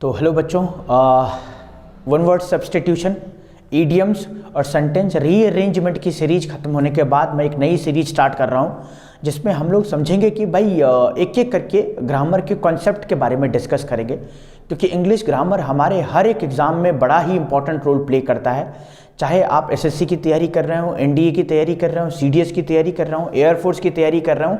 तो हेलो बच्चों, one word substitution, idioms और सेंटेंस रीअरेंजमेंट की सीरीज खत्म होने के बाद मैं एक नई सीरीज स्टार्ट कर रहा हूँ जिसमें हम लोग समझेंगे कि भाई एक एक करके ग्रामर के कॉन्सेप्ट के बारे में डिस्कस करेंगे, क्योंकि इंग्लिश ग्रामर हमारे हर एक एग्ज़ाम में बड़ा ही इंपॉर्टेंट रोल प्ले करता है। चाहे आप एसएससी की तैयारी कर रहे हो, एनडीए की तैयारी कर रहे हो, सीडीएस की तैयारी कर रहे हो, एयरफोर्स की तैयारी कर रहे हो,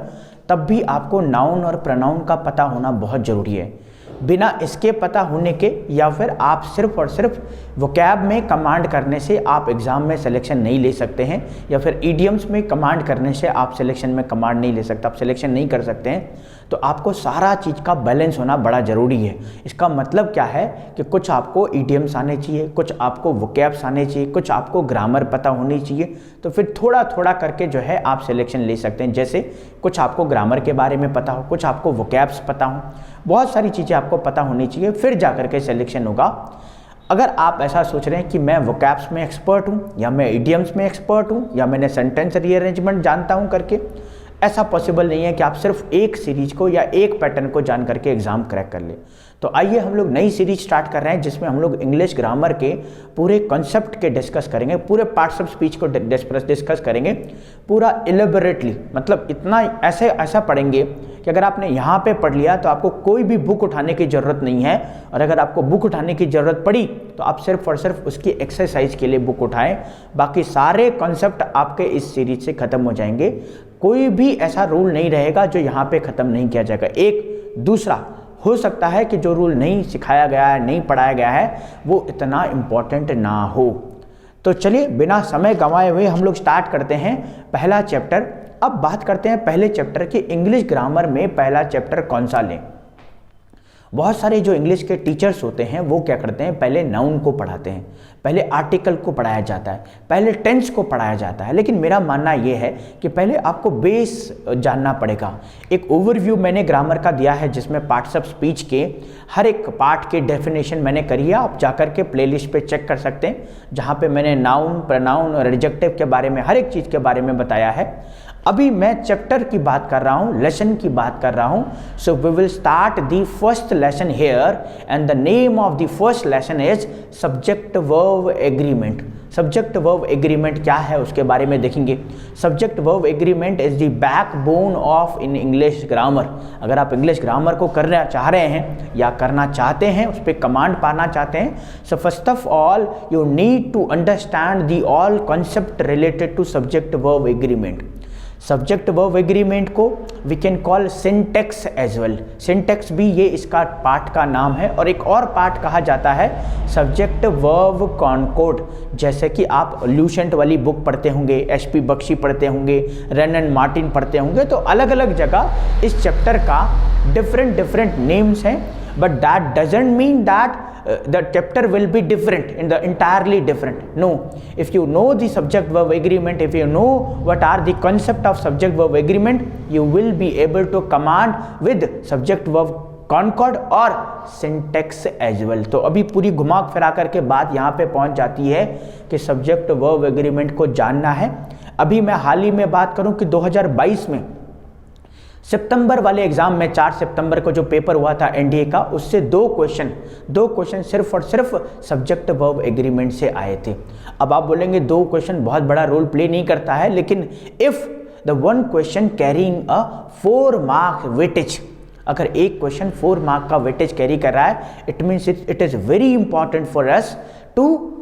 तब भी आपको नाउन और प्रोनाउन का पता होना बहुत ज़रूरी है। बिना इसके पता होने के या फिर आप सिर्फ और सिर्फ वोकैब में कमांड करने से आप एग्ज़ाम में सिलेक्शन नहीं ले सकते हैं, या फिर ईडियम्स में कमांड करने से आप सिलेक्शन में कमांड नहीं ले सकते, आप सिलेक्शन नहीं कर सकते हैं। तो आपको सारा चीज़ का बैलेंस होना बड़ा ज़रूरी है। इसका मतलब क्या है कि कुछ आपको ईडियम्स आने चाहिए, कुछ आपको वोकैब्स आने चाहिए, कुछ आपको ग्रामर पता होनी चाहिए, तो फिर थोड़ा थोड़ा करके जो है आप सिलेक्शन ले सकते हैं। जैसे कुछ आपको ग्रामर के बारे में पता हो, कुछ आपको वोकैब्स पता हो, बहुत सारी चीज़ें आपको पता होनी चाहिए, फिर जा करके सिलेक्शन होगा। अगर आप ऐसा सोच रहे हैं कि मैं वोकैब्स में एक्सपर्ट हूँ, या मैं इडियम्स में एक्सपर्ट हूँ, या मैंने सेंटेंस रीअरेंजमेंट जानता हूँ करके, ऐसा पॉसिबल नहीं है कि आप सिर्फ एक सीरीज को या एक पैटर्न को जान करके एग्जाम क्रैक कर ले। तो आइए हम लोग नई सीरीज स्टार्ट कर रहे हैं जिसमें हम लोग इंग्लिश ग्रामर के पूरे कॉन्सेप्ट के डिस्कस करेंगे, पूरे पार्ट्स ऑफ स्पीच को डिस्कस करेंगे पूरा इलेबोरेटली। मतलब इतना ऐसा पढ़ेंगे कि अगर आपने यहाँ पे पढ़ लिया तो आपको कोई भी बुक उठाने की ज़रूरत नहीं है, और अगर आपको बुक उठाने की ज़रूरत पड़ी तो आप सिर्फ और सिर्फ उसकी एक्सरसाइज के लिए बुक उठाएं। बाकी सारे कॉन्सेप्ट आपके इस सीरीज से ख़त्म हो जाएंगे। कोई भी ऐसा रूल नहीं रहेगा जो यहाँ पे ख़त्म नहीं किया जाएगा। एक दूसरा हो सकता है कि जो रूल नहीं सिखाया गया है, नहीं पढ़ाया गया है, वो इतना इम्पोर्टेंट ना हो। तो चलिए बिना समय गंवाए हुए हम लोग स्टार्ट करते हैं पहला चैप्टर। अब बात करते हैं पहले चैप्टर की। इंग्लिश ग्रामर में पहला चैप्टर कौन सा लें? बहुत सारे जो इंग्लिश के टीचर्स होते हैं वो क्या करते हैं, पहले नाउन को पढ़ाते हैं, पहले आर्टिकल को पढ़ाया जाता है, पहले टेंस को पढ़ाया जाता है। लेकिन मेरा मानना ये है कि पहले आपको बेस जानना पड़ेगा। एक ओवरव्यू मैंने ग्रामर का दिया है जिसमें पार्ट्स ऑफ स्पीच के हर एक पार्ट के डेफिनेशन मैंने करी है। आप जाकर के प्लेलिस्ट पे चेक कर सकते हैं, जहाँ पे मैंने नाउन, प्रोनाउन और एडजेक्टिव के बारे में हर एक चीज़ के बारे में बताया है। अभी मैं चैप्टर की बात कर रहा हूँ, लेसन की बात कर रहा हूँ। So we will start the first lesson here, and the name of the first lesson is subject verb agreement. Subject verb agreement क्या है उसके बारे में देखेंगे। Subject verb agreement is the backbone of in English grammar. अगर आप English grammar को करना चाह रहे हैं या करना चाहते हैं, उस पर कमांड पाना चाहते हैं, so first of all you need to understand the all concept related to subject verb agreement. Subject verb agreement को we can call syntax as well. Syntax भी ये इसका पार्ट का नाम है, और एक और पार्ट कहा जाता है सब्जेक्ट वर्ब कॉनकॉर्ड। जैसे कि आप ल्यूसेंट वाली बुक पढ़ते होंगे, एचपी बख्शी पढ़ते होंगे, रेन एंड मार्टिन पढ़ते होंगे, तो अलग अलग जगह इस चैप्टर का डिफरेंट नेम्स हैं, but that doesn't mean that the chapter will be different, in the entirely different. No, if you know the subject verb agreement, if you know what are the concept of subject verb agreement, you will be able to command with subject verb concord और syntax as well. तो अभी पूरी घुमा फिरा करके बात यहाँ पे पहुँच जाती है कि सब्जेक्ट वर्ब एग्रीमेंट को जानना है। अभी मैं हाल ही में बात करूँ कि 2022 में सितंबर वाले एग्जाम में 4 सितंबर को जो पेपर हुआ था एनडीए का, उससे दो क्वेश्चन सिर्फ और सिर्फ सब्जेक्ट वर्ब एग्रीमेंट से आए थे। अब आप बोलेंगे दो क्वेश्चन बहुत बड़ा रोल प्ले नहीं करता है, लेकिन if the one question carrying a 4 mark weightage, अगर एक क्वेश्चन 4 मार्क का वेटेज कैरी कर रहा है, it means it is very important for us to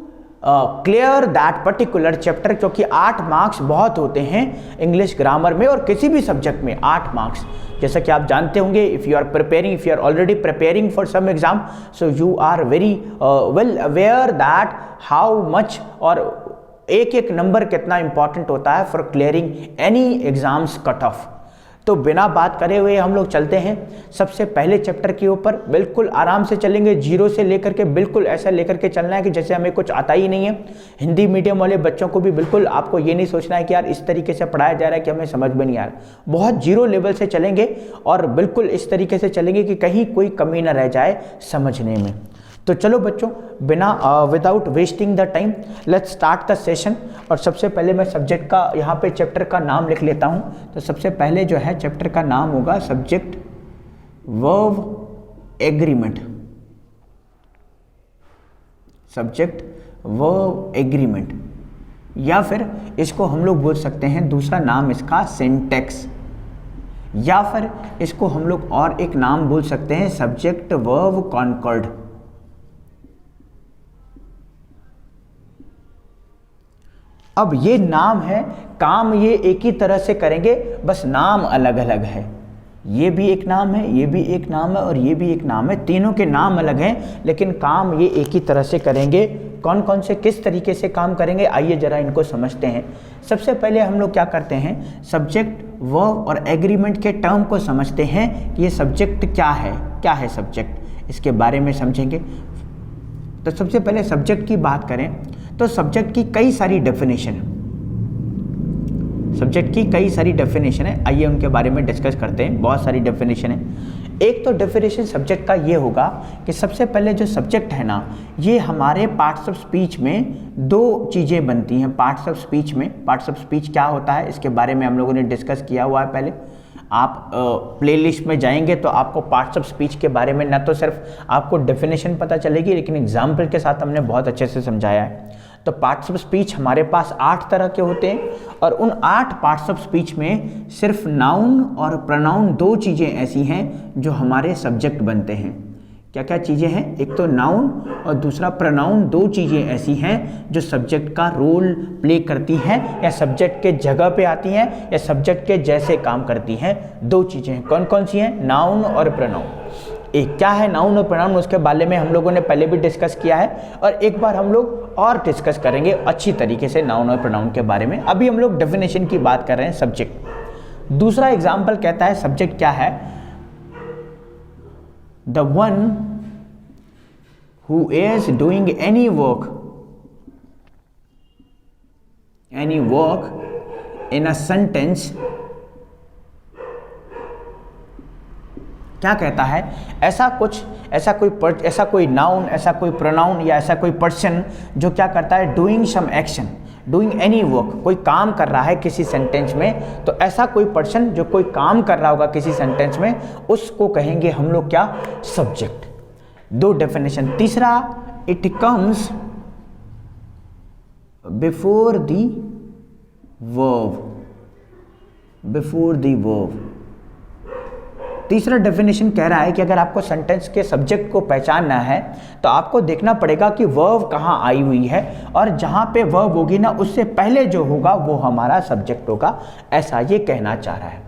clear that particular chapter, क्योंकि 8 मार्क्स बहुत होते हैं इंग्लिश ग्रामर में, और किसी भी सब्जेक्ट में 8 मार्क्स। जैसा कि आप जानते होंगे, if you are already preparing for some exam, so you are very well aware that how much और एक नंबर कितना इंपॉर्टेंट होता है for clearing any exams cut off. तो बिना बात करे हुए हम लोग चलते हैं सबसे पहले चैप्टर के ऊपर। बिल्कुल आराम से चलेंगे, जीरो से लेकर के बिल्कुल ऐसा लेकर के चलना है कि जैसे हमें कुछ आता ही नहीं है। हिंदी मीडियम वाले बच्चों को भी बिल्कुल आपको ये नहीं सोचना है कि यार इस तरीके से पढ़ाया जा रहा है कि हमें समझ में नहीं आ रहा। बहुत जीरो लेवल से चलेंगे और बिल्कुल इस तरीके से चलेंगे कि कहीं कोई कमी ना रह जाए समझने में। तो चलो बच्चों, बिना without wasting the time let's start the session. और सबसे पहले मैं सब्जेक्ट का यहाँ पे चैप्टर का नाम लिख लेता हूँ। तो सबसे पहले जो है चैप्टर का नाम होगा subject verb agreement. Subject verb agreement, या फिर इसको हम लोग बोल सकते हैं दूसरा नाम इसका सिंटैक्स, या फिर इसको हम लोग और एक नाम बोल सकते हैं सब्जेक्ट वर्ब कॉन्कॉर्ड। अब ये नाम है, काम ये एक ही तरह से करेंगे, बस नाम अलग अलग है। ये भी एक नाम है, ये भी एक नाम है और ये भी एक नाम है, तीनों के नाम अलग हैं लेकिन काम ये एक ही तरह से करेंगे। कौन कौन से किस तरीके से काम करेंगे, आइए जरा इनको समझते हैं। सबसे पहले हम लोग क्या करते हैं, सब्जेक्ट वर्ब और एग्रीमेंट के टर्म को समझते हैं कि ये सब्जेक्ट क्या है सब्जेक्ट, इसके बारे में समझेंगे। तो सबसे पहले सब्जेक्ट की बात करें तो सब्जेक्ट की कई सारी डेफिनेशन है, आइए उनके बारे में डिस्कस करते हैं। बहुत सारी डेफिनेशन है। एक तो डेफिनेशन सब्जेक्ट का ये होगा कि सबसे पहले जो सब्जेक्ट है ना, ये हमारे पार्ट्स ऑफ स्पीच में दो चीज़ें बनती हैं। पार्ट्स ऑफ स्पीच क्या होता है इसके बारे में हम लोगों ने डिस्कस किया हुआ है पहले। आप प्लेलिस्ट में जाएंगे तो आपको पार्ट्स ऑफ स्पीच के बारे में ना तो सिर्फ आपको डेफिनेशन पता चलेगी लेकिन एग्जाम्पल के साथ हमने बहुत अच्छे से समझाया है। तो पार्ट्स ऑफ स्पीच हमारे पास 8 तरह के होते हैं और उन 8 पार्ट्स ऑफ स्पीच में सिर्फ नाउन और प्रोनाउन दो चीज़ें ऐसी हैं जो हमारे सब्जेक्ट बनते हैं। क्या क्या चीज़ें हैं, एक तो नाउन और दूसरा प्रोनाउन, दो चीज़ें ऐसी हैं जो सब्जेक्ट का रोल प्ले करती हैं या सब्जेक्ट के जगह पे आती हैं या सब्जेक्ट के जैसे काम करती हैं। दो चीज़ें हैं, कौन कौन सी हैं, नाउन और प्रोनाउन। एक क्या है नाउन और प्रोनाउन, उसके बारे में हम लोगों ने पहले भी डिस्कस किया है और एक बार हम लोग और डिस्कस करेंगे अच्छी तरीके से नाउन और प्रोनाउन के बारे में। अभी हम लोग डेफिनेशन की बात कर रहे हैं सब्जेक्ट। दूसरा एग्जाम्पल कहता है सब्जेक्ट क्या है, the one who is doing any work in a sentence. क्या कहता है, ऐसा कोई नाउन, ऐसा कोई प्रोनाउन या ऐसा कोई पर्सन जो क्या करता है, doing some action, doing any work, कोई काम कर रहा है किसी सेंटेंस में, तो ऐसा कोई पर्सन जो कोई काम कर रहा होगा किसी सेंटेंस में उसको कहेंगे हम लोग क्या, सब्जेक्ट। दो डेफिनेशन। तीसरा, it comes before the verb. तीसरा डेफिनेशन कह रहा है कि अगर आपको सेंटेंस के सब्जेक्ट को पहचानना है तो आपको देखना पड़ेगा कि वर्ब कहाँ आई हुई है और जहाँ पे वर्ब होगी ना उससे पहले जो होगा वो हमारा सब्जेक्ट होगा, ऐसा ये कहना चाह रहा है।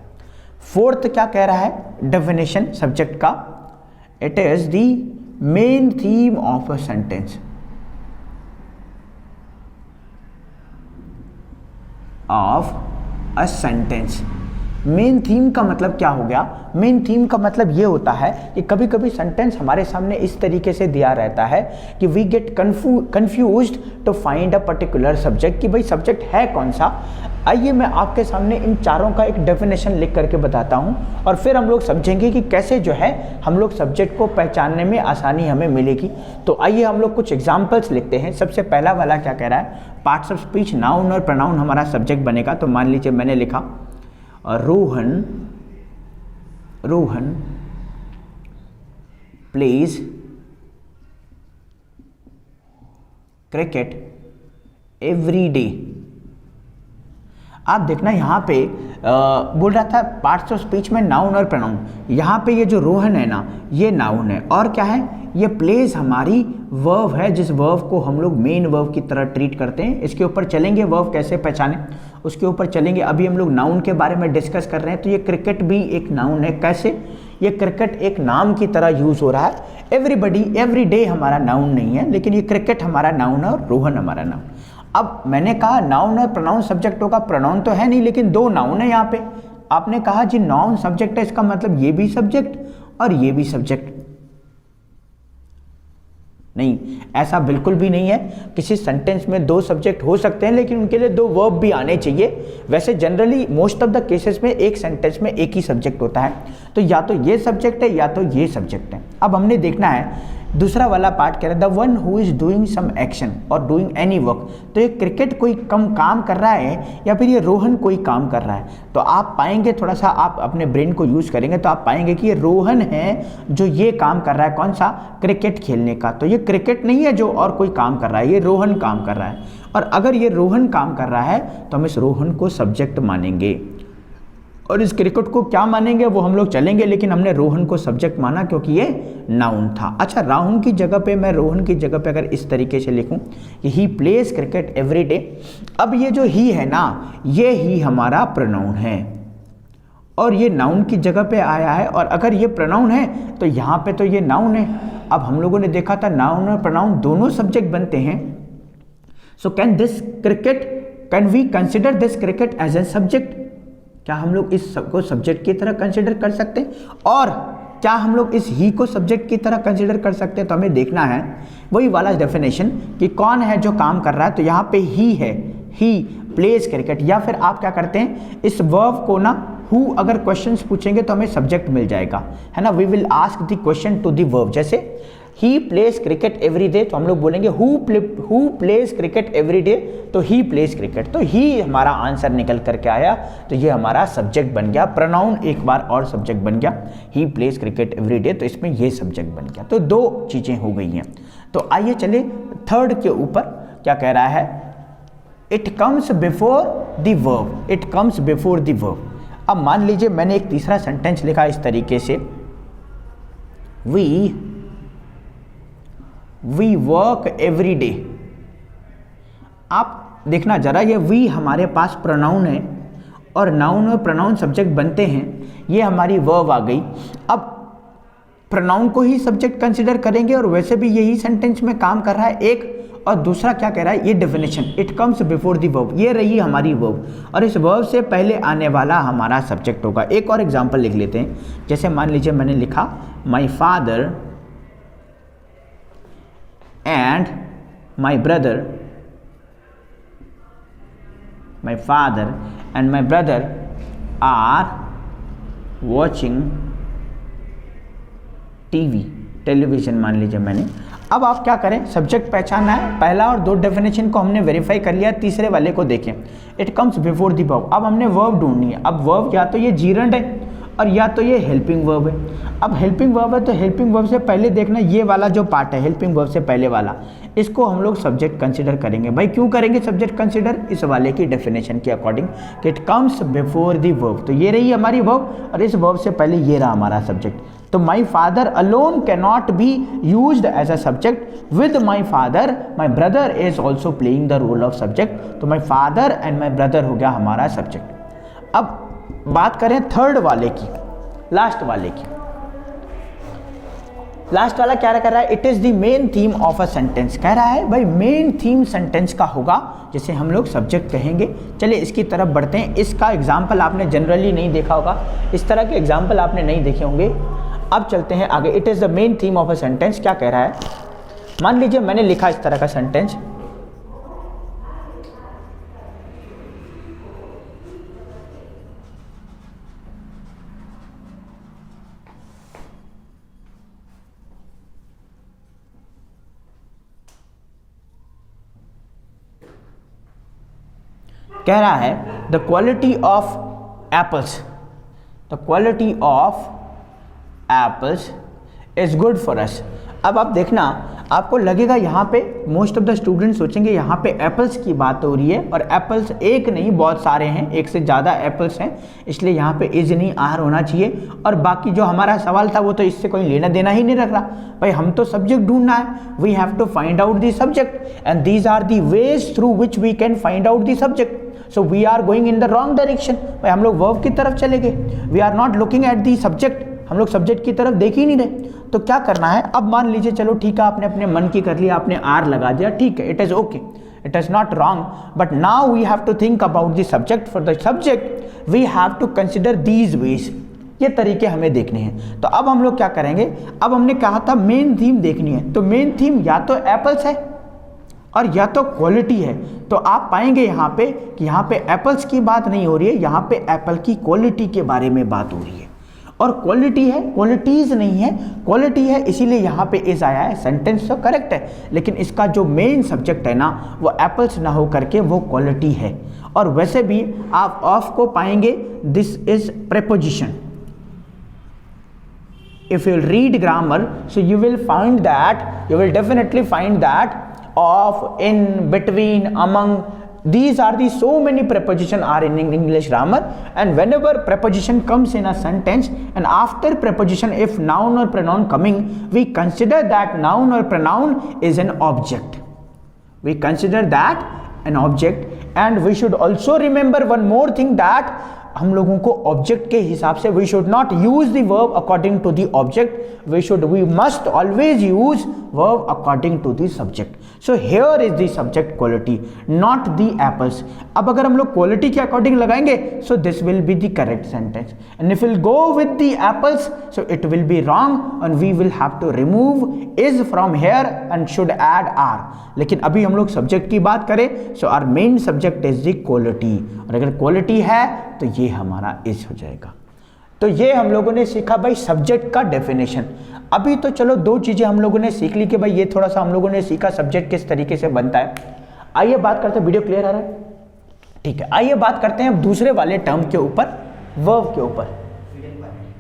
फोर्थ क्या कह रहा है डेफिनेशन सब्जेक्ट का, it is the main theme of a sentence. Main theme का मतलब क्या हो गया, मेन थीम का मतलब ये होता है कि कभी कभी सेंटेंस हमारे सामने इस तरीके से दिया रहता है कि we get confused to find a particular subject, कि भाई सब्जेक्ट है कौन सा। आइए मैं आपके सामने इन चारों का एक डेफिनेशन लिख करके बताता हूँ और फिर हम लोग समझेंगे कि कैसे जो है हम लोग सब्जेक्ट को पहचानने में आसानी हमें मिलेगी। तो आइए हम लोग कुछ एग्जाम्पल्स लिखते हैं। सबसे पहला वाला क्या कह रहा है, पार्ट्स ऑफ स्पीच नाउन और प्रोनाउन हमारा सब्जेक्ट बनेगा। तो मान लीजिए मैंने लिखा Rohan pledge cricket every day. आप देखना यहाँ पे बोल रहा था पार्ट्स ऑफ स्पीच में नाउन और प्रोनाउन, यहाँ पे ये जो रोहन है ना ये नाउन है और क्या है, ये प्लेज हमारी वर्ब है जिस वर्ब को हम लोग मेन वर्ब की तरह ट्रीट करते हैं। इसके ऊपर चलेंगे, वर्ब कैसे पहचाने उसके ऊपर चलेंगे। अभी हम लोग नाउन के बारे में डिस्कस कर रहे हैं। तो ये क्रिकेट भी एक नाउन है। कैसे, ये क्रिकेट एक नाम की तरह यूज हो रहा है। एवरीबडी एवरी डे हमारा नाउन नहीं है लेकिन ये क्रिकेट हमारा नाउन है और रोहन हमारा नाउन। अब मैंने कहा नाउन और प्रोनाउन सब्जेक्ट होगा, प्रोनाउन तो है नहीं लेकिन दो नाउन है यहाँ पे। आपने कहा जी नाउन सब्जेक्ट है, इसका मतलब ये भी सब्जेक्ट और ये भी सब्जेक्ट। नहीं, ऐसा बिल्कुल भी नहीं है। किसी सेंटेंस में दो सब्जेक्ट हो सकते हैं लेकिन उनके लिए दो वर्ब भी आने चाहिए। वैसे generally most of the cases में एक सेंटेंस में एक ही सब्जेक्ट होता है। तो या तो ये सब्जेक्ट है या तो ये सब्जेक्ट है। अब हमने देखना है दूसरा वाला पार्ट कह रहा है the one who is doing some action और डूइंग एनी वर्क। तो ये क्रिकेट कोई कम काम कर रहा है या फिर ये रोहन कोई काम कर रहा है। तो आप पाएंगे, थोड़ा सा आप अपने ब्रेन को यूज़ करेंगे तो आप पाएंगे कि ये रोहन है जो ये काम कर रहा है, कौन सा, क्रिकेट खेलने का। तो ये क्रिकेट नहीं है जो और कोई काम कर रहा है, ये रोहन काम कर रहा है। और अगर ये रोहन काम कर रहा है तो हम इस रोहन को सब्जेक्ट मानेंगे और इस क्रिकेट को क्या मानेंगे वो हम लोग चलेंगे, लेकिन हमने रोहन को सब्जेक्ट माना क्योंकि ये नाउन था। अच्छा, राहुल की जगह पे मैं रोहन की जगह पे अगर इस तरीके से लिखूं कि ही प्लेज क्रिकेट एवरी डे। अब ये जो ही है ना, ये ही हमारा प्रोनाउन है और ये नाउन की जगह पे आया है। और अगर ये प्रोनाउन है तो यहाँ पे तो ये नाउन है। अब हम लोगों ने देखा था नाउन और प्रोनाउन दोनों सब्जेक्ट बनते हैं। So can we consider this cricket as a subject? क्या हम लोग इस को सब्जेक्ट की तरह कंसिडर कर सकते हैं? और क्या हम लोग इस ही को सब्जेक्ट की तरह कंसिडर कर सकते हैं? तो हमें देखना है वही वाला डेफिनेशन कि कौन है जो काम कर रहा है। तो यहाँ पे ही है, ही प्लेज क्रिकेट। या फिर आप क्या करते हैं, इस वर्ब को ना हु अगर क्वेश्चंस पूछेंगे तो हमें सब्जेक्ट मिल जाएगा, है ना। We will ask the question to the verb. जैसे ही प्लेज क्रिकेट एवरी डे तो हम लोग बोलेंगे who plays cricket every day, तो ही प्लेज क्रिकेट। तो ही हमारा आंसर निकल करके आया, तो ये हमारा सब्जेक्ट बन गया। प्रोनाउन एक बार और सब्जेक्ट बन गया, ही प्लेज क्रिकेट एवरी डे, तो इसमें ये सब्जेक्ट बन गया। तो दो चीज़ें हो गई हैं। तो आइए चले थर्ड के ऊपर, क्या कह रहा है, it comes before the verb, it comes before the verb. अब मान लीजिए मैंने एक तीसरा सेंटेंस लिखा इस तरीके से, वी वर्क एवरी डे। आप देखना जरा, ये वी हमारे पास प्रोनाउन है और नाउन और प्रोनाउन सब्जेक्ट बनते हैं, ये हमारी वर्ब आ गई। अब प्रोनाउन को ही सब्जेक्ट कंसिडर करेंगे और वैसे भी यही सेंटेंस में काम कर रहा है एक। और दूसरा क्या कह रहा है, ये definition it comes before the verb, ये रही हमारी वर्ब और इस वर्ब से पहले आने वाला हमारा सब्जेक्ट होगा। एक और एग्जांपल लिख लेते हैं। जैसे मान लीजिए मैंने लिखा my father and my brother, my father and my brother are watching TV, television मान लीजिए मैंने। अब आप क्या करें, सब्जेक्ट पहचानना है। पहला और दो डेफिनेशन को हमने वेरीफाई कर लिया, तीसरे वाले को देखें, it comes before the verb. अब हमने वर्ब ढूंढनी है। अब वर्ब या तो ये जीरंड है और या तो ये हेल्पिंग वर्ब है। अब हेल्पिंग वर्ब है तो हेल्पिंग वर्ब से पहले देखना ये वाला जो पार्ट है हेल्पिंग वर्ब से पहले वाला, इसको हम लोग सब्जेक्ट कंसिडर करेंगे। भाई क्यों करेंगे सब्जेक्ट कंसिडर, इस वाले की डेफिनेशन के अकॉर्डिंग कि it comes before the verb. तो ये रही हमारी वर्ब और इस वर्ब से पहले ये रहा हमारा सब्जेक्ट। तो my father alone can not be used as a subject, with my father my brother is also playing the role of subject. तो my father and my brother हो गया हमारा सब्जेक्ट। अब बात करें थर्ड वाले की, लास्ट वाले की। लास्ट वाला क्या कर रहा है, it is the main theme of a sentence. कह रहा है भाई मेन थीम सेंटेंस का होगा, जिसे हम लोग सब्जेक्ट कहेंगे। चलिए इसकी तरफ बढ़ते हैं। इसका एग्जाम्पल आपने जनरली नहीं देखा होगा, इस तरह के एग्जाम्पल आपने नहीं देखे होंगे। अब चलते हैं आगे। It is the main theme of a sentence क्या कह रहा है, मान लीजिए मैंने लिखा इस तरह का सेंटेंस, कह रहा है the quality of apples, the quality of apples is good for us. अब आप देखना, आपको लगेगा यहाँ पे मोस्ट ऑफ द स्टूडेंट सोचेंगे यहाँ पे एप्पल्स की बात हो रही है, और एप्पल्स एक नहीं बहुत सारे हैं, एक से ज़्यादा एप्पल्स हैं, इसलिए यहाँ पे इज नहीं आर होना चाहिए। और बाकी जो हमारा सवाल था वो तो इससे कोई लेना देना ही नहीं रख रहा। भाई हम तो सब्जेक्ट ढूंढना है, we have to find out the subject and these are the ways through which we can find out the subject. So we are going in the wrong direction. भाई हम लोग वर्ब की तरफ चले गए, we are not looking at the subject, हम लोग subject की तरफ देख ही नहीं रहे। तो क्या करना है, अब मान लीजिए चलो ठीक है, आपने अपने मन की कर लिया, आपने आर लगा दिया, ठीक है, it is okay, it is not wrong, but now we have to think about the subject. For the subject we have to consider these ways, ये तरीके हमें देखने हैं। तो अब हम लोग क्या करेंगे, अब हमने कहा था मेन थीम देखनी है, तो मेन थीम या तो एप्पल्स है और या तो क्वालिटी है। तो आप पाएंगे यहाँ पे कि यहाँ पे एप्पल्स की बात नहीं हो रही है, यहाँ पे एप्पल की क्वालिटी के बारे में बात हो रही है। और क्वालिटी है, क्वालिटीज नहीं है, क्वालिटी है, इसीलिए यहाँ पे इज आया है। सेंटेंस तो करेक्ट है, लेकिन इसका जो मेन सब्जेक्ट है ना वो एप्पल्स ना हो करके वो क्वालिटी है। और वैसे भी आप ऑफ को पाएंगे, this is preposition. If you read grammar, so you will find that, you will definitely find that of, in, between, among, these are the so many preposition are in English grammar, and whenever preposition comes in a sentence and after preposition if noun or pronoun coming, we consider that noun or pronoun is an object. We consider that an object, and we should also remember one more thing, that हम लोगों को object के हिसाब से we should not use the verb according to the object, we must always use verb according to the subject. So here is the subject quality, not the apples. अब अगर हम लोग क्वालिटी के अकॉर्डिंग लगाएंगे so this will be the correct sentence, and if will go with the apples so it will be wrong and we will have to remove is from here and should add are. लेकिन अभी हम लोग subject की बात करें so our main subject is the quality, और अगर quality है तो ये हमारा इज हो जाएगा. तो ये हम लोगों ने सीखा भाई सब्जेक्ट का डेफिनेशन. अभी तो चलो दो चीजें हम लोगों ने सीख ली कि भाई ये थोड़ा सा हम लोगों ने सीखा सब्जेक्ट किस तरीके से बनता है. आइए बात करते हैं, वीडियो क्लियर आ रहा है? ठीक है, आइए बात करते हैं दूसरे वाले टर्म के ऊपर, वर्ब के ऊपर,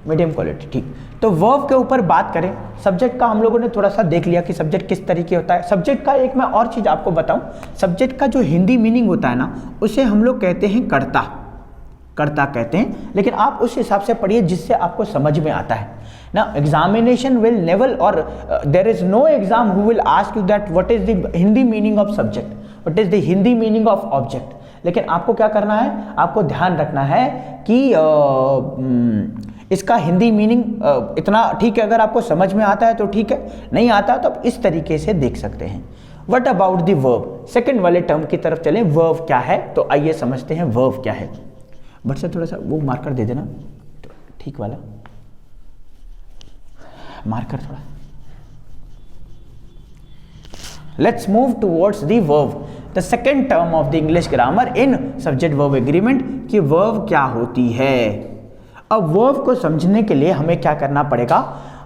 मीडियम क्वालिटी. ठीक, तो वर्ब के ऊपर बात करें. सब्जेक्ट का हम लोगों ने थोड़ा सा देख लिया कि सब्जेक्ट किस तरीके होता है. सब्जेक्ट का एक मैं और चीज आपको बताऊं, सब्जेक्ट का जो हिंदी मीनिंग होता है ना उसे हम लोग कहते हैं कर्ता, कर्ता कहते हैं. लेकिन आप उस हिसाब से पढ़िए जिससे आपको समझ में आता है ना. एग्जामिनेशन विल नेवर, और there is no exam who will ask you that what is the Hindi meaning of subject, what is the Hindi meaning of object. लेकिन आपको क्या करना है, आपको ध्यान रखना है कि इसका हिंदी मीनिंग इतना ठीक है, अगर आपको समझ में आता है तो ठीक है, नहीं आता तो आप इस तरीके से देख सकते हैं. What about the verb, second वाले टर्म की तरफ चलें. वर्ब क्या है, तो आइए समझते हैं वर्ब क्या है. बट से थोड़ा सा वो मार्कर दे देना, ठीक वाला मार्कर थोड़ा. Let's move towards the verb, the second term of the English grammar in subject verb agreement, कि वर्ब क्या होती है. अब वर्ब को समझने के लिए हमें क्या करना पड़ेगा,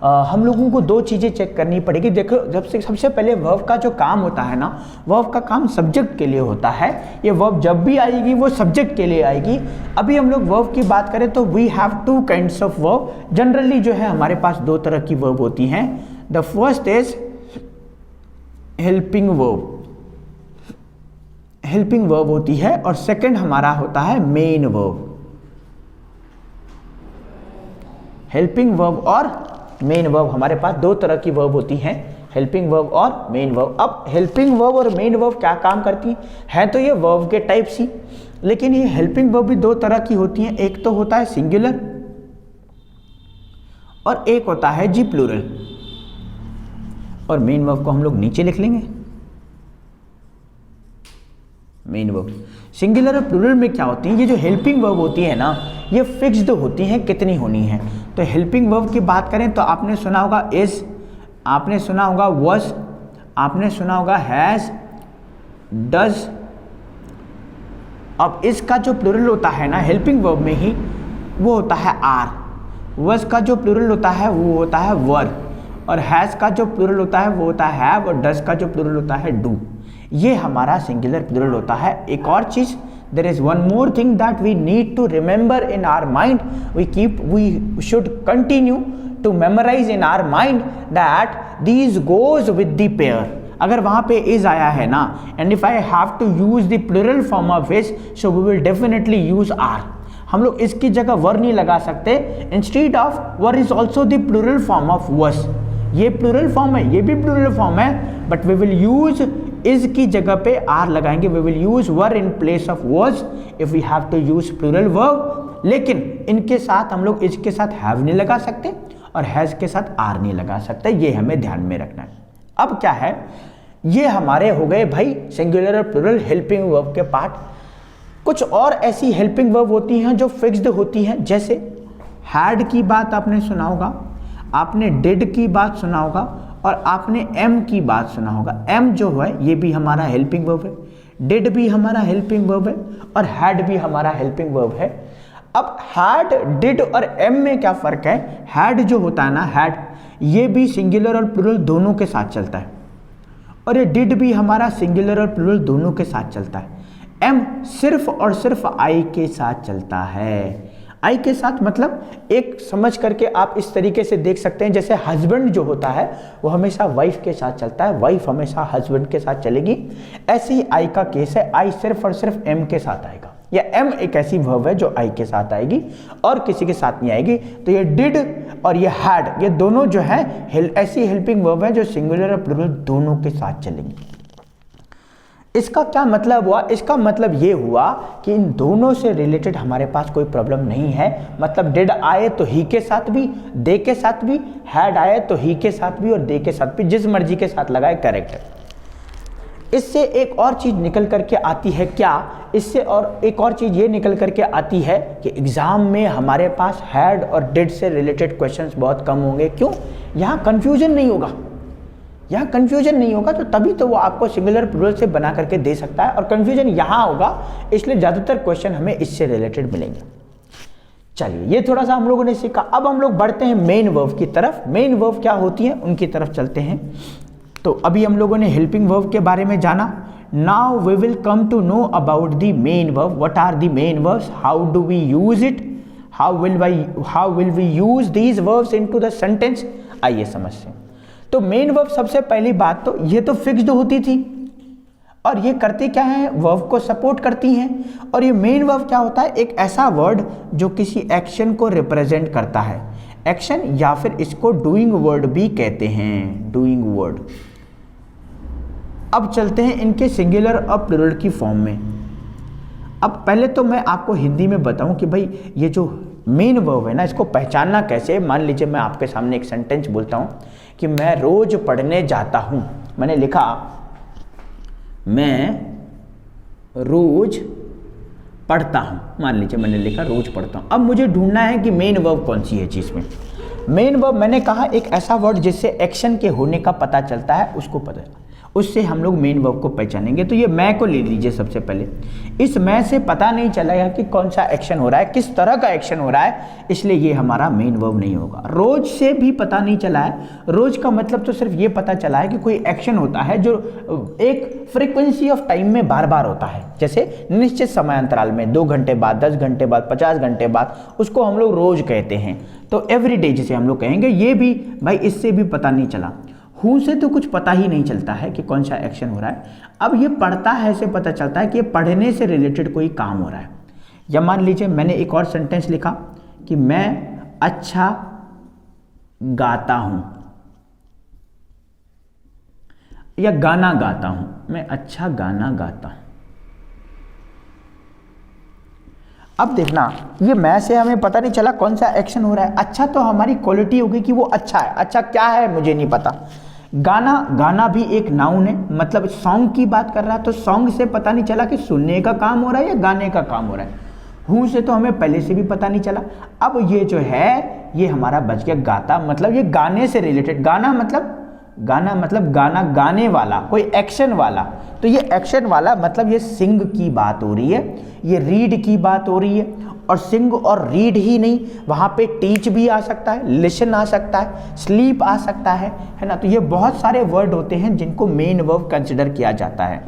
हम लोगों को दो चीज़ें चेक करनी पड़ेगी. देखो, जब से सबसे पहले वर्ब का जो काम होता है ना, वर्ब का काम सब्जेक्ट के लिए होता है. ये वर्ब जब भी आएगी वो सब्जेक्ट के लिए आएगी. अभी हम लोग वर्ब की बात करें तो we have two kinds of verb. Generally जो है हमारे पास दो तरह की वर्ब होती हैं. The first is helping verb, helping verb होती है, और सेकेंड हमारा होता है मेन वर्ब. हेल्पिंग वर्ब और मेन वर्ब, हमारे पास दो तरह की वर्ब होती हैं, हेल्पिंग वर्ब और मेन वर्ब. अब हेल्पिंग वर्ब और मेन वर्ब क्या काम करती हैं, तो ये वर्ब के टाइप सी, लेकिन ये हेल्पिंग वर्ब भी दो तरह की होती हैं. एक तो होता है सिंगुलर और एक होता है जी प्लूरल. और मेन वर्ब को हम लोग नीचे लिख लेंगे. मेन वर्ब सिंगुलर और प्लूरल में क्या होती है, ये जो हेल्पिंग वर्ब होती है ना ये फिक्स्ड होती हैं कितनी होनी है. तो हेल्पिंग वर्ब की बात करें तो आपने सुना होगा इज, आपने सुना होगा वॉज, आपने सुना होगा हैज, डज. अब इसका जो प्लूरल होता है ना हेल्पिंग वर्ब में ही वो होता है आर. वॉज का जो प्लूरल होता है वो होता है वर, और हैज का जो प्लूरल होता है वो होता है हैव, और डज का जो प्लूरल होता है डू. ये हमारा सिंगुलर प्लूरल होता है. एक और चीज, there is one more thing that we need to remember in our mind, we should continue to memorize in our mind that these goes with the pair. अगर वहाँ पे is आया है ना, and if I have to use the plural form of is, so we will definitely use are. हम लोग इसकी जगह वर नहीं लगा सकते. instead of वर is also the plural form of was. ये प्लूरल फॉर्म है, ये भी प्लूरल फॉर्म है, but we will use is की जगह पे आर लगाएंगे. We will use were in place of was if we have to use plural verb. लेकिन इनके साथ हम लोग इज के साथ हैव नहीं लगा सकते और हैज के साथ आर नहीं लगा सकते. ये हमें ध्यान में रखना है. अब क्या है, ये हमारे हो गए भाई सिंगुलर और प्लूरल हेल्पिंग वर्ब के पार्ट. कुछ और ऐसी हेल्पिंग वर्ब होती हैं जो फिक्स्ड होती हैं, जैसे हैड की बात आपने सुना होगा, आपने डिड की बात सुना होगा, और आपने एम की बात सुना होगा. एम जो है ये भी हमारा हेल्पिंग वर्ब है, डिड भी हमारा हेल्पिंग वर्ब है, और हैड भी हमारा हेल्पिंग वर्ब है. अब हैड, डिड और एम में क्या फ़र्क है? हैड जो होता है ना, हैड, ये भी सिंगुलर और प्लूरल दोनों के साथ चलता है, और ये डिड भी हमारा सिंगुलर और प्लूरल दोनों के साथ चलता है। एम सिर्फ और सिर्फ आई के साथ चलता है। आई के साथ मतलब एक समझ करके आप इस तरीके से देख सकते हैं, जैसे हस्बैंड जो होता है वो हमेशा वाइफ के साथ चलता है, वाइफ हमेशा हस्बैंड के साथ चलेगी। ऐसे ही आई का केस है, आई सिर्फ और सिर्फ एम के साथ आएगा, या एम एक ऐसी वर्ब है जो आई के साथ आएगी और किसी के साथ नहीं आएगी। तो ये डिड और ये हैड, ये दोनों जो है ऐसी हेल्पिंग वर्ब है जो सिंगुलर और प्लूरल दोनों के साथ चलेंगी। इसका क्या मतलब हुआ? इसका मतलब ये हुआ कि इन दोनों से रिलेटेड हमारे पास कोई प्रॉब्लम नहीं है। मतलब डिड आए तो ही के साथ भी, दे के साथ भी, हैड आए तो ही के साथ भी और दे के साथ भी, जिस मर्जी के साथ लगाए करेक्ट है। इससे एक और चीज निकल करके आती है क्या? इससे और एक और चीज ये निकल करके आती है कि एग्जाम में हमारे पास हैड और डिड से रिलेटेड क्वेश्चंस बहुत कम होंगे। क्यों? यहाँ कंफ्यूजन नहीं होगा, यहाँ कंफ्यूजन नहीं होगा, तो तभी तो वो आपको सिंगुलर प्लूरल से बना करके दे सकता है, और कंफ्यूजन यहाँ होगा, इसलिए ज़्यादातर क्वेश्चन हमें इससे रिलेटेड मिलेंगे। चलिए, ये थोड़ा सा हम लोगों ने सीखा। अब हम लोग बढ़ते हैं मेन वर्ब की तरफ। मेन वर्ब क्या होती है उनकी तरफ चलते हैं। तो अभी हम लोगों ने हेल्पिंग वर्ब के बारे में जाना। Now we will come to know about the main verb. What are the main verbs, how do we use it, how will we use these verbs into the sentence. आइए समझते हैं। तो main verb, सबसे पहली बात तो ये तो फिक्स्ड होती थी, और ये करते क्या है? वर्ब को सपोर्ट करती हैं। और ये मेन वर्ब क्या होता है? एक ऐसा वर्ड जो किसी एक्शन को रिप्रेजेंट करता है, एक्शन, या फिर इसको डूइंग वर्ड भी कहते हैं, डूइंग वर्ड। अब चलते हैं इनके सिंगुलर और प्लूरल की फॉर्म में। अब पहले तो मैं आपको हिंदी में बताऊं कि भाई ये जो मेन वर्ब है ना, इसको पहचानना कैसे। मान लीजिए मैं आपके सामने एक सेंटेंस बोलता हूं कि मैं रोज पढ़ने जाता हूं। मैंने लिखा मैं रोज पढ़ता हूं, मान लीजिए मैंने लिखा रोज पढ़ता हूं। अब मुझे ढूंढना है कि मेन वर्ब कौन सी है चीज में। मेन वर्ब मैंने कहा एक ऐसा वर्ड जिससे एक्शन के होने का पता चलता है, उसको पता, उससे हम लोग मेन वर्ब को पहचानेंगे। तो ये मैं को ले लीजिए सबसे पहले। इस मैं से पता नहीं चलेगा कि कौन सा एक्शन हो रहा है, किस तरह का एक्शन हो रहा है, इसलिए ये हमारा मेन वर्ब नहीं होगा। रोज से भी पता नहीं चला है। रोज का मतलब तो सिर्फ ये पता चला है कि कोई एक्शन होता है जो एक फ्रीक्वेंसी ऑफ टाइम में बार बार होता है, जैसे निश्चित समय अंतराल में 2 घंटे बाद, 10 घंटे बाद, 50 घंटे बाद, उसको हम लोग रोज कहते हैं। तो एवरीडे जिसे हम लोग कहेंगे, ये भी भाई इससे भी पता नहीं चला। हूँ से तो कुछ पता ही नहीं चलता है कि कौन सा एक्शन हो रहा है। अब ये पढ़ता है से पता चलता है कि ये पढ़ने से रिलेटेड कोई काम हो रहा है। या मान लीजिए मैंने एक और सेंटेंस लिखा कि मैं अच्छा गाता हूं, या गाना गाता हूं, मैं अच्छा गाना गाता हूं। अब देखना, ये मैं से हमें पता नहीं चला कौन सा एक्शन हो रहा है। अच्छा तो हमारी क्वालिटी होगी कि वो अच्छा है, अच्छा क्या है मुझे नहीं पता। गाना, गाना भी एक नाउन है, मतलब सॉन्ग की बात कर रहा है, तो सॉन्ग से पता नहीं चला कि सुनने का काम हो रहा है या गाने का काम हो रहा है। हूँ से तो हमें पहले से भी पता नहीं चला। अब ये जो है ये हमारा बच गया गाता, मतलब ये गाने से रिलेटेड। गाना मतलब गाना गाने वाला, कोई एक्शन वाला। तो ये एक्शन वाला मतलब ये सिंग की बात हो रही है, ये रीड की बात हो रही है। और सिंग और रीड ही नहीं, वहाँ पे टीच भी आ सकता है, लिसन आ सकता है, स्लीप आ सकता है ना। तो ये बहुत सारे वर्ड होते हैं जिनको मेन वर्ब कंसिडर किया जाता है।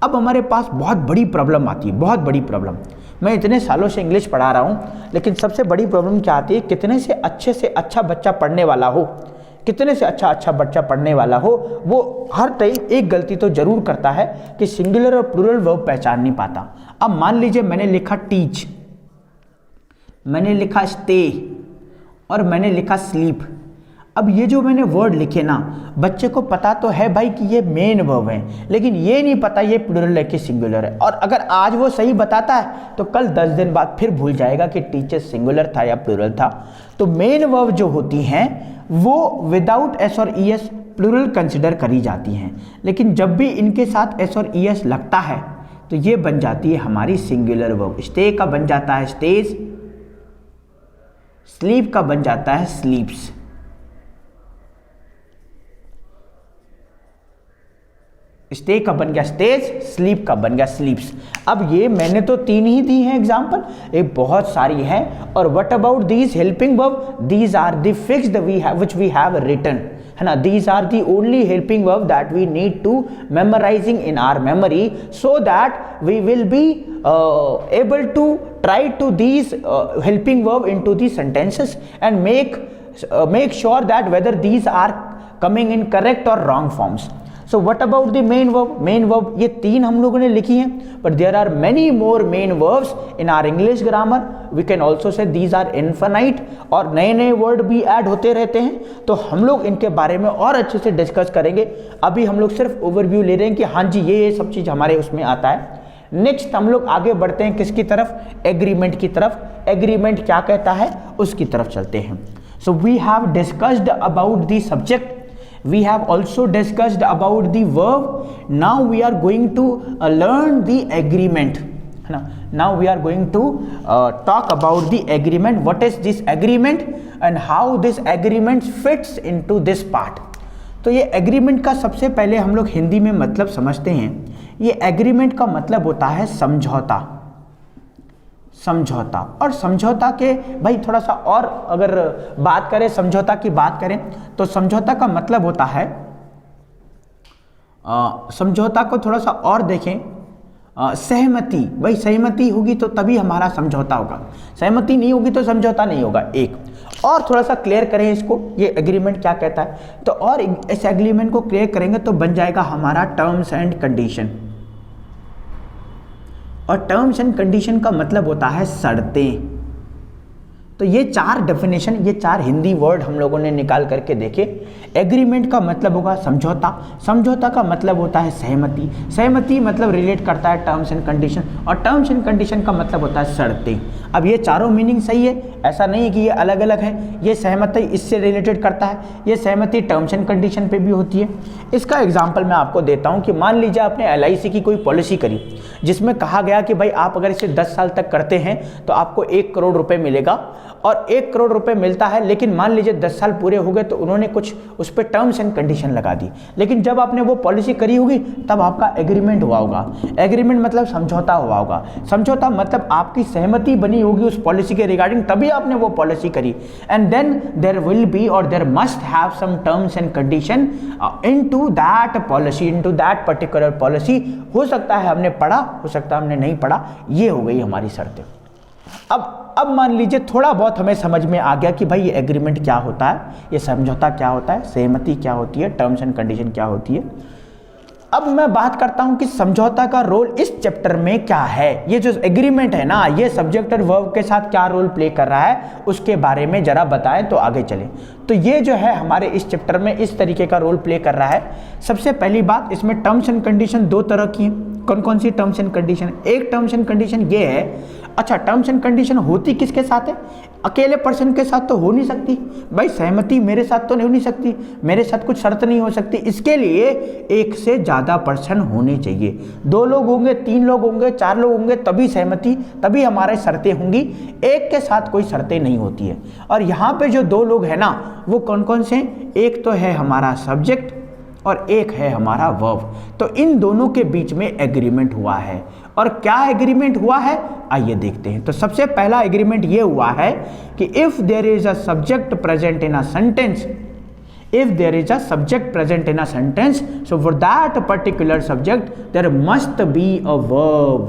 अब हमारे पास बहुत बड़ी प्रॉब्लम आती है, बहुत बड़ी प्रॉब्लम। मैं इतने सालों से इंग्लिश पढ़ा रहा हूँ, लेकिन सबसे बड़ी प्रॉब्लम क्या आती है? कितने से अच्छा बच्चा पढ़ने वाला हो, कितने से अच्छा बच्चा पढ़ने वाला हो, वो हर टाइम एक गलती तो जरूर करता है कि सिंगुलर और प्लूरल वर्ब पहचान नहीं पाता। अब मान लीजिए मैंने लिखा टीच, मैंने लिखा स्टे और मैंने लिखा स्लीप। अब ये जो मैंने वर्ड लिखे ना, बच्चे को पता तो है भाई कि ये मेन वर्ब है, लेकिन ये नहीं पता ये प्लूरल है कि सिंगुलर है। और अगर आज वो सही बताता है तो कल 10 दिन बाद फिर भूल जाएगा कि टीचर सिंगुलर था या प्लूरल था। तो मेन वर्ब जो होती हैं वो विदाउट एस और ई एस प्लूरल कंसिडर करी जाती हैं, लेकिन जब भी इनके साथ एस और ई एस लगता है तो ये बन जाती है हमारी सिंगुलर वर्ब। स्टे का बन जाता है स्टेज, स्लीप का बन जाता है स्लीप्स। स्टे का बन गया स्टेज, स्लीप का बन गया स्लीप्स। अब ये मैंने तो 3 ही दी हैं एग्जाम्पल, एक बहुत सारी हैं। और what about these helping verb, these are the fixed we have which we have written, है ना। These are the only helping verb that we need to memorising in our memory so that we will be able to try to these helping verb into the sentences and make sure that whether these are coming in correct or wrong forms. So what about the main verb? Main verb ये 3 हम लोगों ने लिखी हैं, but there are many more main verbs in our English grammar. We can also say these are infinite और नए नए word भी ऐड होते रहते हैं, तो हम लोग इनके बारे में और अच्छे से डिस्कस करेंगे। अभी हम लोग सिर्फ ओवरव्यू ले रहे हैं कि हाँ जी ये सब चीज़ हमारे उसमें आता है। नेक्स्ट हम लोग आगे बढ़ते हैं किसकी तरफ, एग्रीमेंट की तरफ। एग्रीमेंट क्या कहता है उसकी तरफ चलते हैं। So we have discussed about the subject, we have also discussed about the verb, now we are going to learn the agreement, है ना। Now we are going to talk about the agreement, what is this agreement and how this agreement fits into this part. तो ये agreement का सबसे पहले हम लोग हिंदी में मतलब समझते हैं। ये एग्रीमेंट का मतलब होता है समझौता, समझौता। और समझौता के भाई थोड़ा सा और अगर बात करें, समझौता की बात करें तो समझौता का मतलब होता है, समझौता को थोड़ा सा और देखें, सहमति। भाई सहमति होगी तो तभी हमारा समझौता होगा, सहमति नहीं होगी तो समझौता नहीं होगा। एक और थोड़ा सा क्लियर करें इसको, ये एग्रीमेंट क्या कहता है, तो और इस एग्रीमेंट को क्लियर करेंगे तो बन जाएगा हमारा टर्म्स एंड कंडीशन। और टर्म्स एंड कंडीशन का मतलब होता है शर्तें। तो ये 4 डेफिनेशन, ये 4 हिंदी वर्ड हम लोगों ने निकाल करके देखे। एग्रीमेंट का मतलब होगा समझौता, समझौता का मतलब होता है सहमति, सहमति मतलब रिलेट करता है टर्म्स एंड कंडीशन, और टर्म्स एंड कंडीशन का मतलब होता है शर्तें। अब ये चारों मीनिंग सही है, ऐसा नहीं है कि ये अलग अलग है। ये सहमति इससे रिलेटेड करता है, ये सहमति टर्म्स एंड कंडीशन पे भी होती है। इसका एग्जाम्पल मैं आपको देता हूँ कि मान लीजिए आपने LIC की कोई पॉलिसी करी जिसमें कहा गया कि भाई आप अगर इसे 10 साल तक करते हैं तो आपको 1 करोड़ रुपए मिलेगा, और 1 करोड़ रुपए मिलता है। लेकिन मान लीजिए 10 साल पूरे हो गए तो उन्होंने कुछ उस पर टर्म्स एंड कंडीशन लगा दी। लेकिन जब आपने वो पॉलिसी करी होगी तब आपका एग्रीमेंट हुआ होगा। एग्रीमेंट मतलब समझौता हुआ होगा, समझौता मतलब आपकी सहमति बनी होगी उस पॉलिसी के रिगार्डिंग, तभी आपने वो पॉलिसी करी। And then there will be और there must have some terms and condition into that policy, into that particular policy. हो सकता है हमने पढ़ा, हो सकता है हमने नहीं पढ़ा, ये हो गई हमारी शर्तें। अब मान लीजिए थोड़ा बहुत हमें समझ में आ गया कि भाई ये एग्रीमेंट क्या होता है, ये समझौता क्या होता है, सहमति क्या होती है, टर्म्स एंड कंडीशन क्या होती है। अब मैं बात करता हूं कि समझौता का रोल इस चैप्टर में क्या है। ये जो एग्रीमेंट है ना, ये सब्जेक्ट और वर्ब के साथ क्या रोल प्ले कर रहा है उसके बारे में जरा बताएं तो आगे चलें। तो ये जो है हमारे इस चैप्टर में इस तरीके का रोल प्ले कर रहा है। सबसे पहली बात, इसमें टर्म्स एंड कंडीशन 2 तरह की हैं। कौन कौन सी टर्म्स एंड कंडीशन? एक टर्म्स एंड कंडीशन ये है, अच्छा टर्म्स एंड कंडीशन होती किसके साथ है? अकेले पर्सन के साथ तो हो नहीं सकती भाई, सहमति मेरे साथ तो नहीं हो नहीं सकती, मेरे साथ कुछ शर्त नहीं हो सकती। इसके लिए एक से ज़्यादा पर्सन होने चाहिए, 2 लोग होंगे, 3 लोग होंगे, 4 लोग होंगे, तभी सहमति, तभी हमारे शर्तें होंगी। एक के साथ कोई शर्तें नहीं होती है। और यहाँ पे जो 2 लोग हैं ना, वो कौन कौन से? एक तो है हमारा सब्जेक्ट और एक है हमारा वर्ब। तो इन दोनों के बीच में एग्रीमेंट हुआ है। और क्या एग्रीमेंट हुआ है आइए देखते हैं। तो सबसे पहला एग्रीमेंट ये हुआ है कि if there is a subject present in a sentence, if there is a subject present in a sentence, so for that particular subject there must be a verb।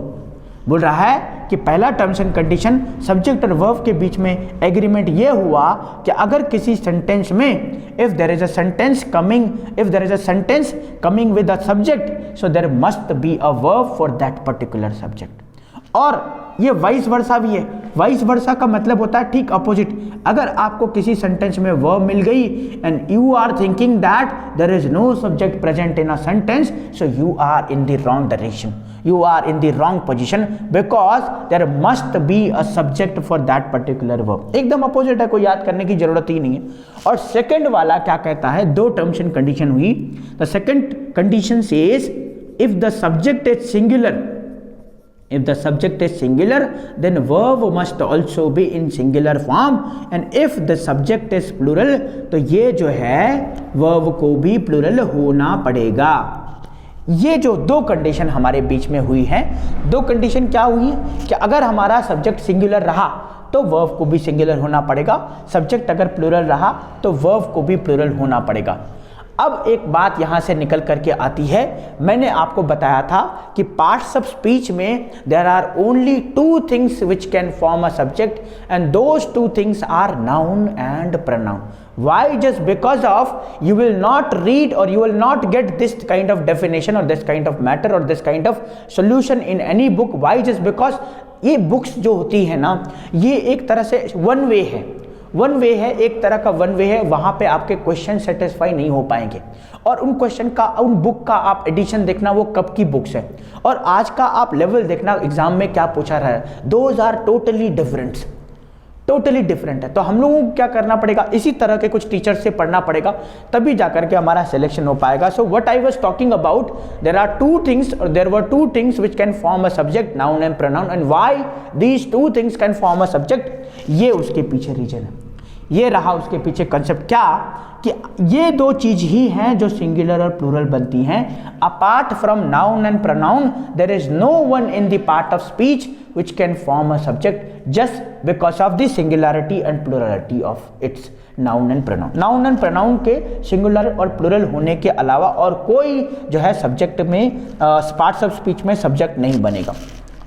बोल रहा है कि पहला टर्म्स एंड कंडीशन सब्जेक्ट और verb के बीच में agreement ये हुआ कि अगर किसी सेंटेंस में if there is a sentence coming with a subject, so there must be a verb for that particular subject. और ये वाइस वर्सा भी है। वाइस वर्सा का मतलब होता है ठीक अपोजिट। अगर आपको किसी सेंटेंस में वर्ब मिल गई and you are thinking that there is no subject present in a sentence, so you are in the wrong direction, you are in the wrong position because there must be a subject for that particular verb। एकदम opposite है, कोई याद करने की जरूरत ही नहीं है। और सेकंड वाला क्या कहता है? 2 टर्म्स एंड कंडीशन हुई। The second condition says if the subject is singular, if the subject is singular then verb must also be in singular form, and if the subject is plural तो ये जो है verb को भी plural होना पड़ेगा। ये जो दो कंडीशन हमारे बीच में हुई हैं, दो कंडीशन क्या हुई है कि अगर हमारा सब्जेक्ट सिंगुलर रहा तो वर्ब को भी सिंगुलर होना पड़ेगा, सब्जेक्ट अगर प्लूरल रहा तो वर्ब को भी प्लूरल होना पड़ेगा। अब एक बात यहां से निकल करके आती है, मैंने आपको बताया था कि पार्ट्स ऑफ स्पीच में there are only two things which can form a subject and those two things are noun and pronoun. Why? Just because of you will not read or you will not get this kind of definition or this kind of matter or this kind of solution in any book. Why? Just because ये books जो होती है ना, ये एक तरह से one way है, वन वे है, एक तरह का वन वे है, वहाँ पे आपके क्वेश्चन सेटिस्फाई नहीं हो पाएंगे। और उन क्वेश्चन का, उन बुक का आप एडिशन देखना वो कब की बुक्स है और आज का आप लेवल देखना एग्जाम में क्या पूछा रहा है, those are totally different, totally different है। तो हम लोगों को क्या करना पड़ेगा, इसी तरह के कुछ टीचर से पढ़ना पड़ेगा, तभी जाकर के हमारा सिलेक्शन हो पाएगा। So what I was talking about, there are two things और there were two things which can form a subject, noun and pronoun, and why these two things can form a subject, ये उसके पीछे reason है, ये रहा उसके पीछे concept. क्या कि ये दो चीज ही हैं जो सिंगुलर और प्लूरल बनती हैं। Apart from noun and pronoun there is no one in the part of speech which can form a subject just because of the singularity and plurality of its noun and pronoun। noun and pronoun के singular और plural होने के अलावा और कोई जो है subject में पार्ट्स ऑफ स्पीच में सब्जेक्ट नहीं बनेगा।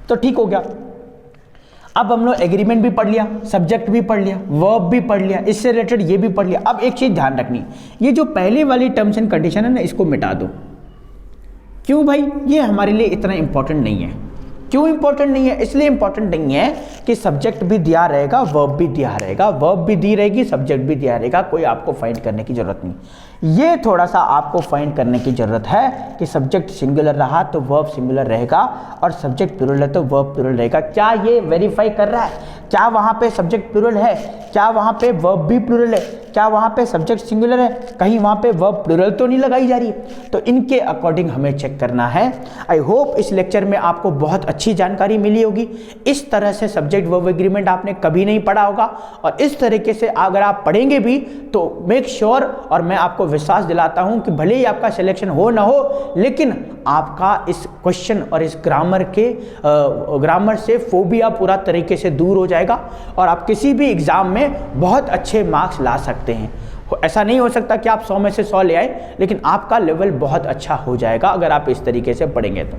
तो ठीक हो गया। अब हम लोग एग्रीमेंट भी पढ़ लिया, सब्जेक्ट भी पढ़ लिया, वर्ब भी पढ़ लिया, इससे रिलेटेड ये भी पढ़ लिया। अब एक चीज ध्यान रखनी, ये जो पहले वाली टर्म्स एंड कंडीशन है ना, इसको मिटा दो। क्यों भाई? ये हमारे लिए इतना इंपॉर्टेंट नहीं है। क्यों इंपॉर्टेंट नहीं है? इसलिए इंपॉर्टेंट नहीं है कि सब्जेक्ट भी दिया रहेगा, वर्ब भी दिया रहेगा, वर्ब भी दी रहेगी, सब्जेक्ट भी दिया रहेगा, कोई आपको फाइंड करने की जरूरत नहीं। ये थोड़ा सा आपको फाइंड करने की जरूरत है कि सब्जेक्ट सिंगुलर रहा तो वर्ब सिंगुलर रहेगा और सब्जेक्ट प्लूरल है तो वर्ब प्लूरल रहेगा। क्या ये वेरीफाई कर रहा है? क्या वहां पे सब्जेक्ट प्लूरल है? क्या वहां पे वर्ब भी प्लूरल है? क्या वहां पे सब्जेक्ट सिंगुलर है? कहीं वहां पे वर्ब प्लूरल तो नहीं लगाई जा रही है? तो इनके अकॉर्डिंग हमें चेक करना है। आई होप इस लेक्चर में आपको बहुत अच्छी जानकारी मिली होगी। इस तरह से सब्जेक्ट वर्ब एग्रीमेंट आपने कभी नहीं पढ़ा होगा और इस तरीके से अगर आप पढ़ेंगे भी तो मेक श्योर, और मैं आपको विश्वास दिलाता हूं कि भले ही आपका सिलेक्शन हो ना हो, लेकिन आपका इस क्वेश्चन और इस ग्रामर से फोबिया पूरा तरीके से दूर हो जाएगा और आप किसी भी एग्जाम में बहुत अच्छे मार्क्स ला सकते हैं। ऐसा नहीं हो सकता कि आप 100 में से 100 ले आए, लेकिन आपका लेवल बहुत अच्छा हो जाएगा अगर आप इस तरीके से पढ़ेंगे तो।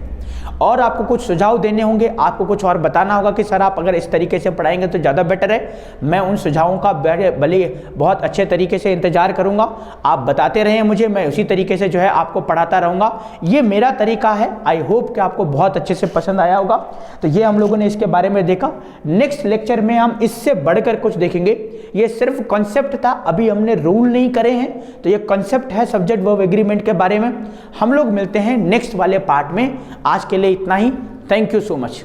और आपको कुछ सुझाव देने होंगे, आपको कुछ और बताना होगा कि सर आप अगर इस तरीके से पढ़ाएंगे तो ज़्यादा बेटर है। मैं उन सुझावों का भले बहुत अच्छे तरीके से इंतजार करूंगा, आप बताते रहें मुझे, मैं उसी तरीके से जो है आपको पढ़ाता रहूँगा। ये मेरा तरीका है। आई होप कि आपको बहुत अच्छे से पसंद आया होगा। तो ये हम लोगों ने इसके बारे में देखा। नेक्स्ट लेक्चर में हम इससे बढ़कर कुछ देखेंगे। ये सिर्फ कॉन्सेप्ट था, अभी हमने रूल नहीं करे हैं, तो ये कॉन्सेप्ट है सब्जेक्ट वर्ब एग्रीमेंट के बारे में। हम लोग मिलते हैं नेक्स्ट वाले पार्ट में। आज के लिए इतना ही। Thank you so much.